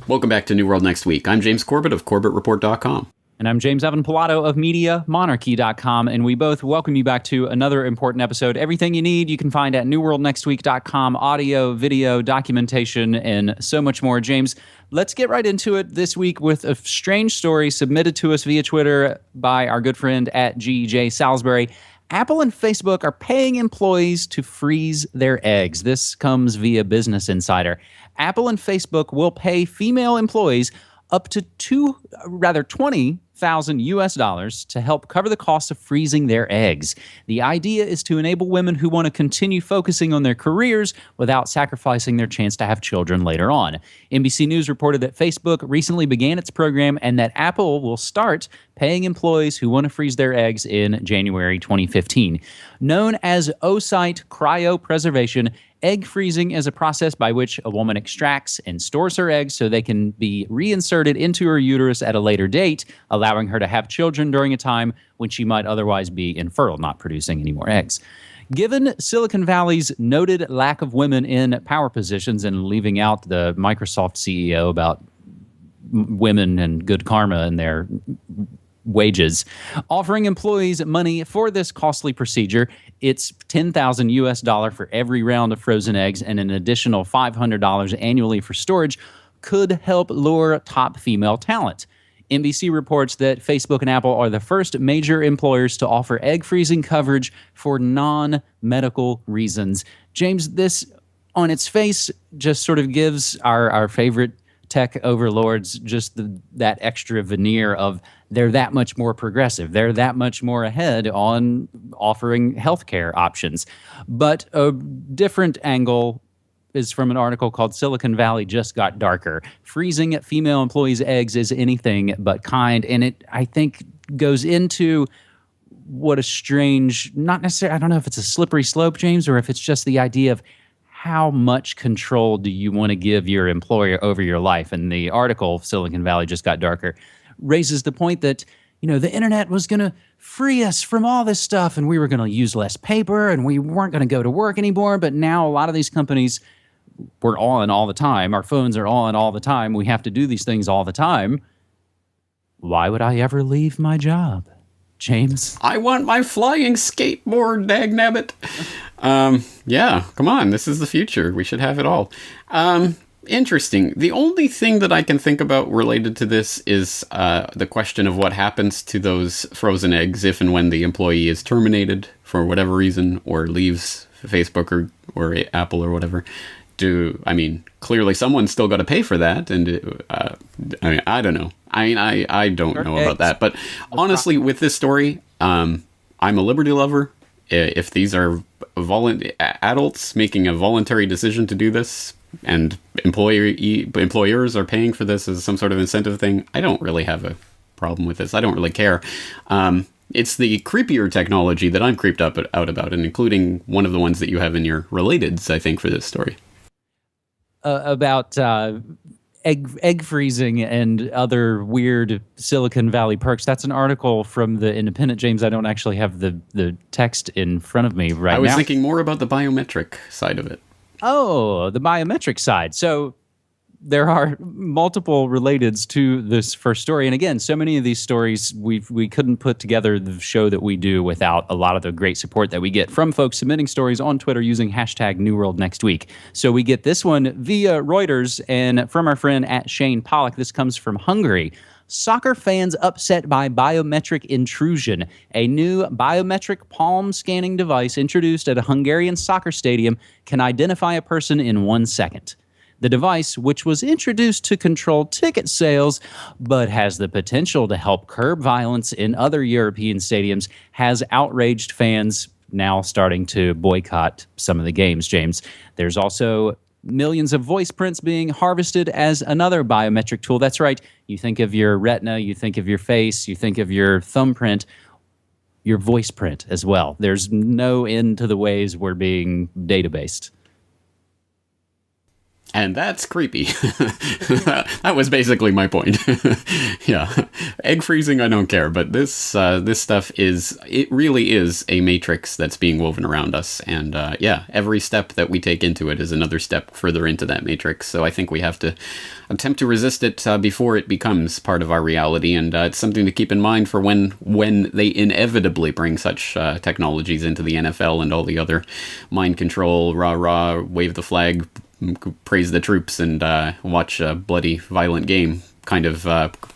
Welcome back to New World Next Week. I'm James Corbett of CorbettReport.com. And I'm James Evan Pilato of MediaMonarchy.com, and we both welcome you back to another important episode. Everything you need you can find at NewWorldNextWeek.com, audio, video, documentation, and so much more. James, let's get right into it this week with a strange story submitted to us via Twitter by our good friend at GJ Salisbury. Apple and Facebook are paying employees to freeze their eggs. This comes via Business Insider. Apple and Facebook will pay female employees up to $20,000 to help cover the cost of freezing their eggs. The idea is to enable women who want to continue focusing on their careers without sacrificing their chance to have children later on. NBC News reported that Facebook recently began its program and that Apple will start paying employees who want to freeze their eggs in January 2015. Known as oocyte cryopreservation, egg freezing is a process by which a woman extracts and stores her eggs so they can be reinserted into her uterus at a later date, allowing her to have children during a time when she might otherwise be infertile, not producing any more eggs. Given Silicon Valley's noted lack of women in power positions and leaving out the Microsoft CEO about women and good karma and their wages, offering employees money for this costly procedure, it's $10,000 for every round of frozen eggs and an additional $500 annually for storage, could help lure top female talent. NBC reports that Facebook and Apple are the first major employers to offer egg freezing coverage for non-medical reasons. James, this on its face just sort of gives our favorite tech overlords just that extra veneer of they're that much more progressive. They're that much more ahead on offering healthcare options. But a different angle is from an article called Silicon Valley Just Got Darker. Freezing female employees' eggs is anything but kind. And it, I think, goes into what a strange, not necessarily, I don't know if it's a slippery slope, James, or if it's just the idea of how much control do you want to give your employer over your life? And the article, Silicon Valley Just Got Darker, raises the point that, you know, the internet was going to free us from all this stuff and we were going to use less paper and we weren't going to go to work anymore. But now a lot of these companies, we're on all the time. Our phones are on all the time. We have to do these things all the time. Why would I ever leave my job? James? I want my flying skateboard, dagnabbit. Yeah, come on. This is the future. We should have it all. Interesting. The only thing that I can think about related to this is the question of what happens to those frozen eggs if and when the employee is terminated for whatever reason or leaves Facebook or Apple or whatever. Clearly someone's still got to pay for that. And I don't know. I don't know about that. But honestly, with this story, I'm a liberty lover. If these are adults making a voluntary decision to do this and employers are paying for this as some sort of incentive thing, I don't really have a problem with this. I don't really care. It's the creepier technology that I'm creeped out about, and including one of the ones that you have in your relateds, I think, for this story. About egg freezing and other weird Silicon Valley perks. That's an article from The Independent, James. I don't actually have the text in front of me right now. I was thinking more about the biometric side of it. Oh, the biometric side. So there are multiple relateds to this first story. And again, so many of these stories, we couldn't put together the show that we do without a lot of the great support that we get from folks submitting stories on Twitter using hashtag #NewWorldNextWeek. So we get this one via Reuters and from our friend at Shane Pollock. This comes from Hungary. Soccer fans upset by biometric intrusion. A new biometric palm scanning device introduced at a Hungarian soccer stadium can identify a person in 1 second. The device, which was introduced to control ticket sales, but has the potential to help curb violence in other European stadiums, has outraged fans now starting to boycott some of the games, James. There's also millions of voice prints being harvested as another biometric tool. That's right. You think of your retina, you think of your face, you think of your thumbprint, your voice print as well. There's no end to the ways we're being databased. And that's creepy. That was basically my point. Yeah, egg freezing, I don't care, but this stuff it really is a matrix that's being woven around us, and yeah, every step that we take into it is another step further into that matrix. So I think we have to attempt to resist it before it becomes part of our reality, and it's something to keep in mind for when they inevitably bring such technologies into the NFL and all the other mind control, rah, wave the flag, praise the troops, and watch a bloody, violent game kind of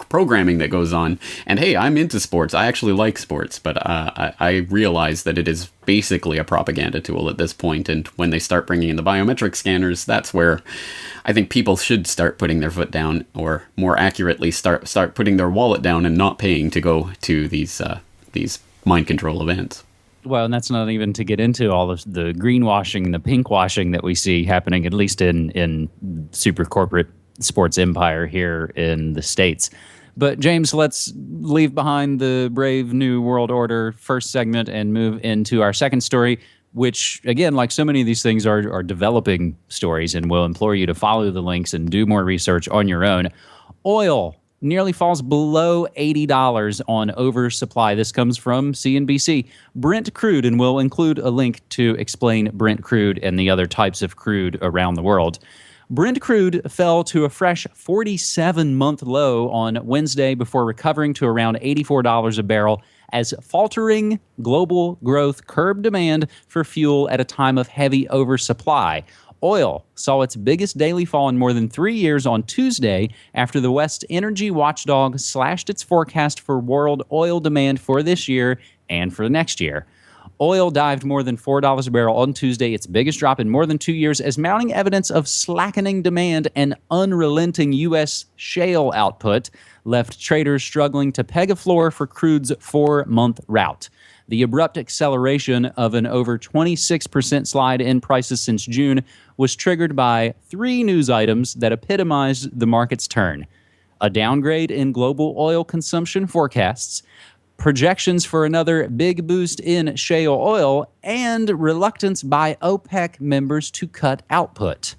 programming that goes on. And hey, I'm into sports. I actually like sports, but I realize that it is basically a propaganda tool at this point. And when they start bringing in the biometric scanners, that's where I think people should start putting their foot down, or more accurately, start putting their wallet down and not paying to go to these mind control events. Well, and that's not even to get into all of the greenwashing, the pinkwashing that we see happening, at least in super corporate sports empire here in the States. But James, let's leave behind the brave new world order first segment and move into our second story, which, again, like so many of these things, are developing stories, and we'll implore you to follow the links and do more research on your own. Oil nearly falls below $80 on oversupply. This comes from CNBC. Brent crude, and we'll include a link to explain Brent crude and the other types of crude around the world. Brent crude fell to a fresh 47-month low on Wednesday before recovering to around $84 a barrel as faltering global growth curbed demand for fuel at a time of heavy oversupply. Oil saw its biggest daily fall in more than 3 years on Tuesday after the West energy watchdog slashed its forecast for world oil demand for this year and for next year. Oil dived more than $4 a barrel on Tuesday, its biggest drop in more than 2 years, as mounting evidence of slackening demand and unrelenting U.S. shale output left traders struggling to peg a floor for crude's 4-month rout. The abrupt acceleration of an over 26% slide in prices since June was triggered by 3 news items that epitomized the market's turn: a downgrade in global oil consumption forecasts, projections for another big boost in shale oil, and reluctance by OPEC members to cut output.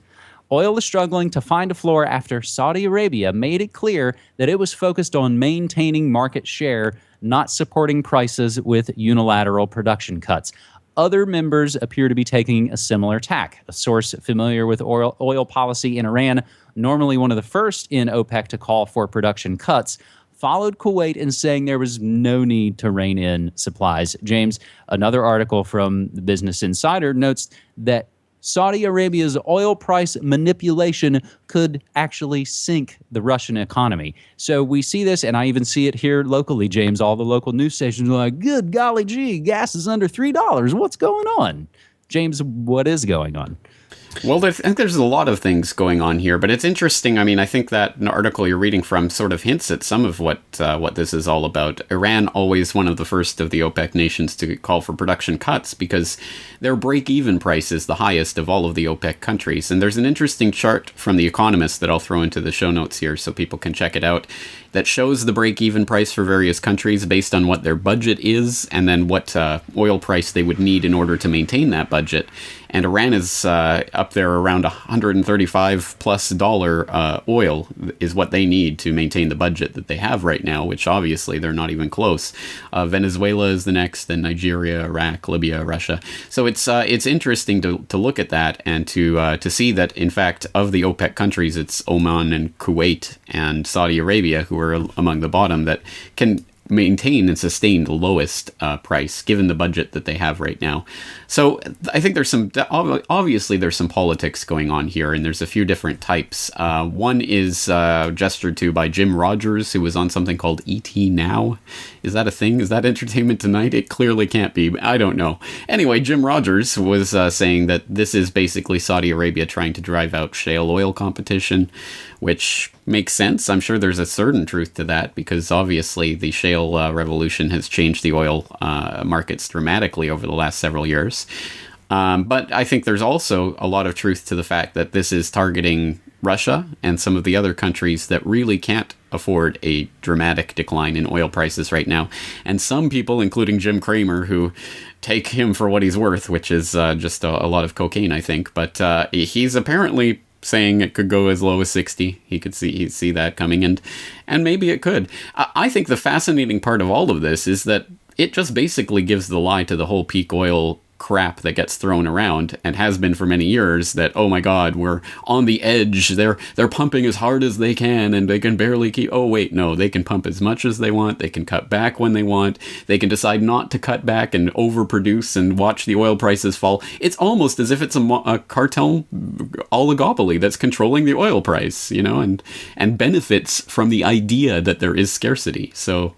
Oil is struggling to find a floor after Saudi Arabia made it clear that it was focused on maintaining market share, not supporting prices with unilateral production cuts. Other members appear to be taking a similar tack. A source familiar with oil policy in Iran, normally one of the first in OPEC to call for production cuts, followed Kuwait in saying there was no need to rein in supplies. James, another article from the Business Insider notes that Saudi Arabia's oil price manipulation could actually sink the Russian economy. So we see this, and I even see it here locally, James. All the local news stations are like, good golly gee, gas is under $3. What's going on? James, what is going on? Well, I think there's a lot of things going on here, but it's interesting. I mean, I think that an article you're reading from sort of hints at some of what this is all about. Iran, always one of the first of the OPEC nations to call for production cuts because their break-even price is the highest of all of the OPEC countries. And there's an interesting chart from The Economist that I'll throw into the show notes here so people can check it out that shows the break-even price for various countries based on what their budget is and then what oil price they would need in order to maintain that budget. And Iran is up there around $135+ oil is what they need to maintain the budget that they have right now, which obviously they're not even close. Venezuela is the next, then Nigeria, Iraq, Libya, Russia. So it's interesting to look at that and to see that, in fact, of the OPEC countries, it's Oman and Kuwait and Saudi Arabia who are among the bottom that can maintain and sustain the lowest price given the budget that they have right now. So I think there's obviously there's some politics going on here, and there's a few different types. One is gestured to by Jim Rogers, who was on something called ET Now. Is that a thing? Is that Entertainment Tonight? It clearly can't be. I don't know. Anyway, Jim Rogers was saying that this is basically Saudi Arabia trying to drive out shale oil competition, which makes sense. I'm sure there's a certain truth to that because obviously the shale revolution has changed the oil markets dramatically over the last several years. But I think there's also a lot of truth to the fact that this is targeting Russia and some of the other countries that really can't afford a dramatic decline in oil prices right now. And some people, including Jim Cramer, who take him for what he's worth, which is just a lot of cocaine, I think. But he's apparently saying it could go as low as 60. He'd see that coming, and maybe it could. I think the fascinating part of all of this is that it just basically gives the lie to the whole peak oil crap that gets thrown around and has been for many years, that, oh my god, we're on the edge, they're pumping as hard as they can and they can barely keep. Oh wait, no, they can pump as much as they want, they can cut back when they want, they can decide not to cut back and overproduce and watch the oil prices fall. It's almost as if it's a cartel oligopoly that's controlling the oil price, and benefits from the idea that there is scarcity. So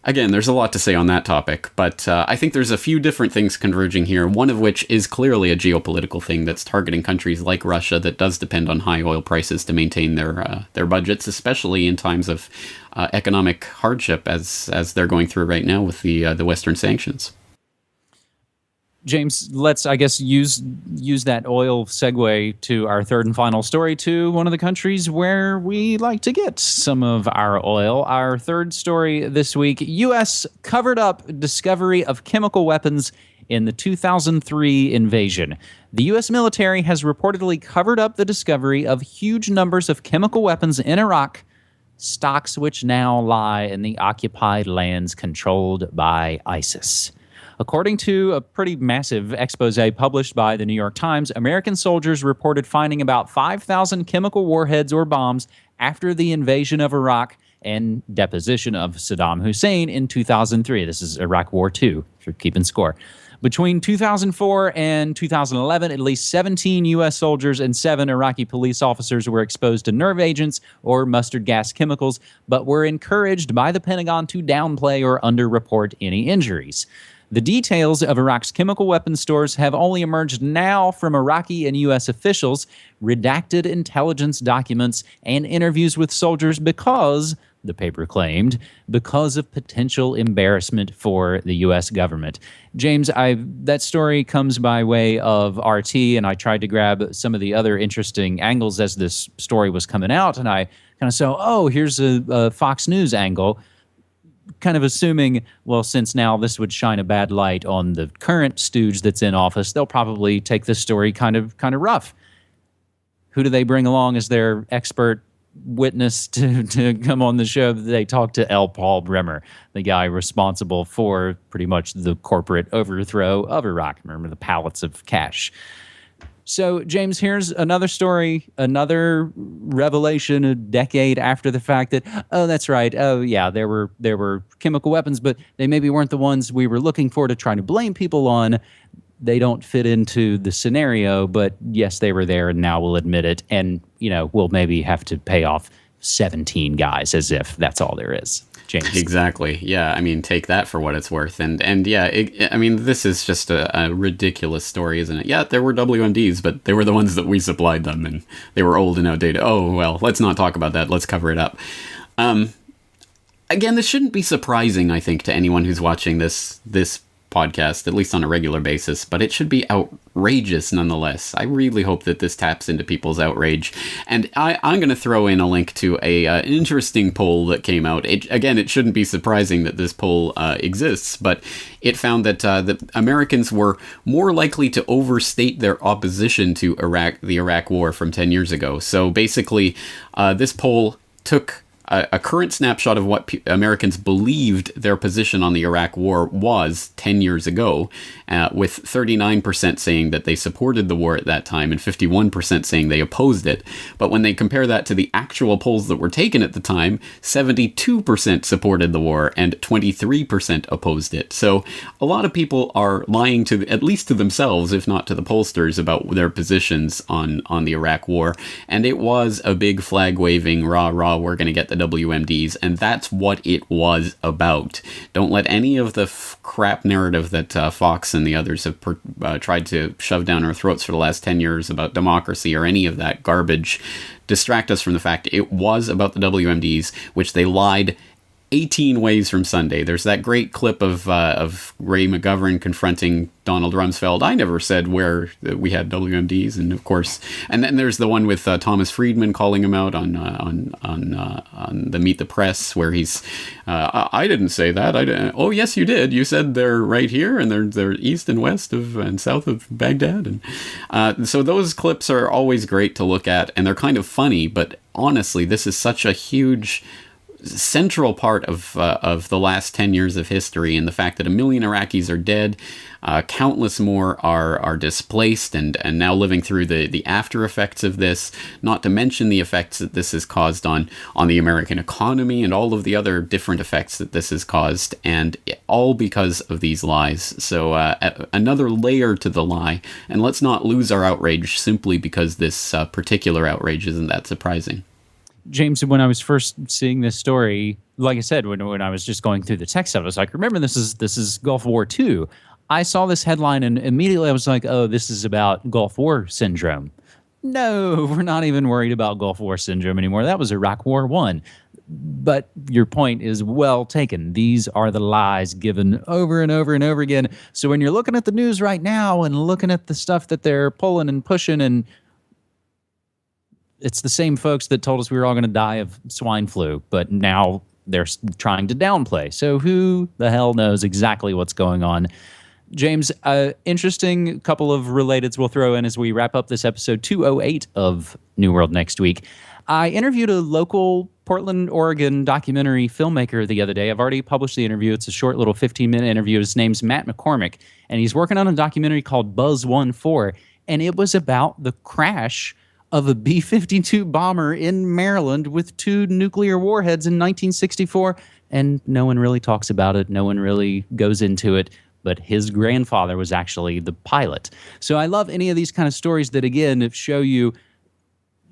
again, there's a lot to say on that topic, but I think there's a few different things converging here, one of which is clearly a geopolitical thing that's targeting countries like Russia that does depend on high oil prices to maintain their budgets, especially in times of economic hardship as they're going through right now with the Western sanctions. James, let's, I guess, use that oil segue to our third and final story, to one of the countries where we like to get some of our oil. Our third story this week: U.S. covered up discovery of chemical weapons in the 2003 invasion. The U.S. military has reportedly covered up the discovery of huge numbers of chemical weapons in Iraq, stocks which now lie in the occupied lands controlled by ISIS. According to a pretty massive expose published by the New York Times, American soldiers reported finding about 5,000 chemical warheads or bombs after the invasion of Iraq and deposition of Saddam Hussein in 2003. This is Iraq War II, if you're keeping score. Between 2004 and 2011, at least 17 U.S. soldiers and 7 Iraqi police officers were exposed to nerve agents or mustard gas chemicals, but were encouraged by the Pentagon to downplay or underreport any injuries. The details of Iraq's chemical weapons stores have only emerged now from Iraqi and U.S. officials, redacted intelligence documents, and interviews with soldiers because, the paper claimed, because of potential embarrassment for the U.S. government. James, that story comes by way of RT, and I tried to grab some of the other interesting angles as this story was coming out, and I kind of saw, here's a Fox News angle, kind of assuming, well, since now this would shine a bad light on the current stooge that's in office, they'll probably take this story kind of rough. Who do they bring along as their expert witness to come on the show? They talk to L. Paul Bremer, the guy responsible for pretty much the corporate overthrow of Iraq. Remember the pallets of cash. So, James, here's another story, another revelation a decade after the fact that, that's right, there were chemical weapons, but they maybe weren't the ones we were looking for to try to blame people on. They don't fit into the scenario, but yes, they were there, and now we'll admit it, and, we'll maybe have to pay off 17 guys as if that's all there is. James. Exactly. Yeah. I mean, take that for what it's worth. And yeah, this is just a ridiculous story, isn't it? Yeah, there were WMDs, but they were the ones that we supplied them, and they were old and outdated. Oh, well, let's not talk about that. Let's cover it up. Again, this shouldn't be surprising, I think, to anyone who's watching this podcast, at least on a regular basis, but it should be outrageous nonetheless. I really hope that this taps into people's outrage. And I'm going to throw in a link to an interesting poll that came out. It shouldn't be surprising that this poll exists, but it found that the Americans were more likely to overstate their opposition to the Iraq War from 10 years ago. So basically, this poll took a current snapshot of what Americans believed their position on the Iraq War was 10 years ago, with 39% saying that they supported the war at that time and 51% saying they opposed it. But when they compare that to the actual polls that were taken at the time, 72% supported the war and 23% opposed it. So a lot of people are lying at least to themselves, if not to the pollsters, about their positions on the Iraq War. And it was a big flag-waving, rah, we're going to get the WMDs, and that's what it was about. Don't let any of the crap narrative that Fox and the others have tried to shove down our throats for the last 10 years about democracy or any of that garbage distract us from the fact it was about the WMDs, which they lied 18 ways from Sunday. There's that great clip of Ray McGovern confronting Donald Rumsfeld. I never said where we had WMDs, and of course, and then there's the one with Thomas Friedman calling him out on the Meet the Press, where he's, I didn't say that. I didn't. Oh yes, you did. You said they're right here, and they're east and west of and south of Baghdad, and so those clips are always great to look at, and they're kind of funny. But honestly, this is such a huge central part of the last 10 years of history, and the fact that 1 million Iraqis are dead, countless more are displaced and now living through the after effects of this, not to mention the effects that this has caused on the American economy and all of the other different effects that this has caused, and all because of these lies. So another layer to the lie, and let's not lose our outrage simply because this particular outrage isn't that surprising. James, when I was first seeing this story, like I said, when I was just going through the text of it, I was like, remember, this is Gulf War II. I saw this headline and immediately I was like, oh, this is about Gulf War syndrome. No, we're not even worried about Gulf War syndrome anymore. That was Iraq War I. But your point is well taken. These are the lies given over and over and over again. So when you're looking at the news right now and looking at the stuff that they're pulling and pushing, and it's the same folks that told us we were all going to die of swine flu, but now they're trying to downplay. So who the hell knows exactly what's going on? James, interesting couple of relateds we'll throw in as we wrap up this episode 208 of New World Next Week. I interviewed a local Portland, Oregon documentary filmmaker the other day. I've already published the interview. It's a short little 15-minute interview. His name's Matt McCormick, and he's working on a documentary called Buzz 1-4, and it was about the crash of a B-52 bomber in Maryland with 2 nuclear warheads in 1964, and no one really talks about it. No one really goes into it, but his grandfather was actually the pilot. So I love any of these kind of stories that, again, show you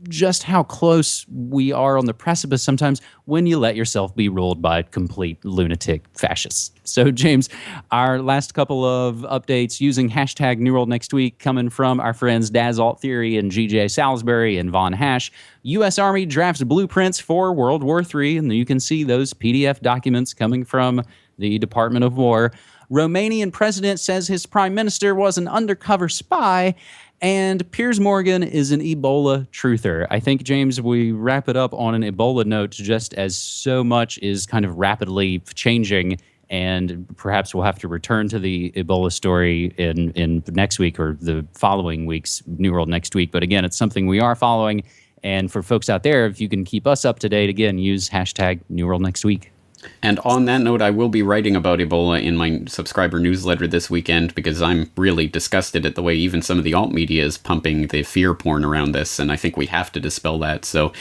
just how close we are on the precipice sometimes when you let yourself be ruled by complete lunatic fascists. So, James, our last couple of updates using hashtag New World Next Week coming from our friends Daz Alt Theory and GJ Salisbury and Von Hash. U.S. Army drafts blueprints for World War III, and you can see those PDF documents coming from the Department of War. Romanian president says his prime minister was an undercover spy. And Piers Morgan is an Ebola truther. I think, James, we wrap it up on an Ebola note, just as so much is kind of rapidly changing, and perhaps we'll have to return to the Ebola story in next week or the following week's New World Next Week. But again, it's something we are following. And for folks out there, if you can keep us up to date, again, use hashtag New World Next Week. And on that note, I will be writing about Ebola in my subscriber newsletter this weekend, because I'm really disgusted at the way even some of the alt media is pumping the fear porn around this, and I think we have to dispel that. So